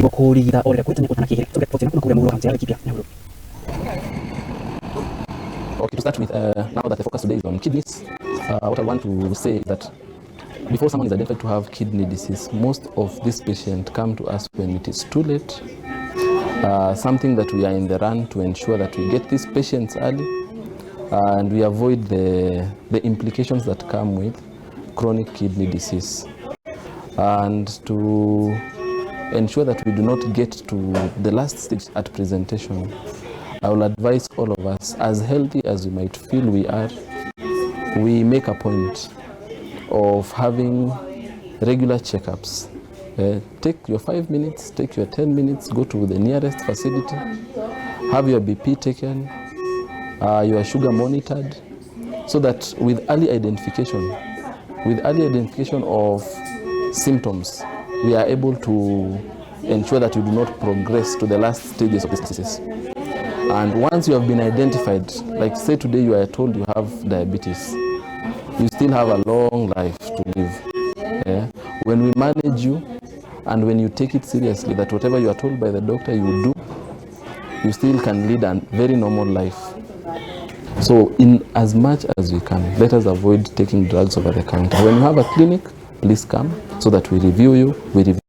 Nigwo kuurigita orera kwitane Utaneheriria tugepotera kuna kuria muguro hamzera kipya Nyahururu. Okay, to start with, now that the focus today is on kidneys, what I want to say is that before someone is identified to have kidney disease, most of these patients come to us when it is too late. Something that we are in the run to ensure that we get these patients early and we avoid the implications that come with chronic kidney disease. And to ensure that we do not get to the last stage at presentation, I will advise all of us, as healthy as we might feel we are, we make a point of having regular checkups. Take your 5 minutes, take your 10 minutes, go to the nearest facility, have your BP taken, your sugar monitored, so that with early identification of symptoms, we are able to ensure that you do not progress to the last stages of this disease. And once you have been identified, like say today you are told you have diabetes, you still have a long life to live. When we manage you and when you take it seriously, that whatever you are told by the doctor you do, you still can lead a very normal life. So in as much as we can, let us avoid taking drugs over the counter. When you have a clinic, please come so that we review you, we review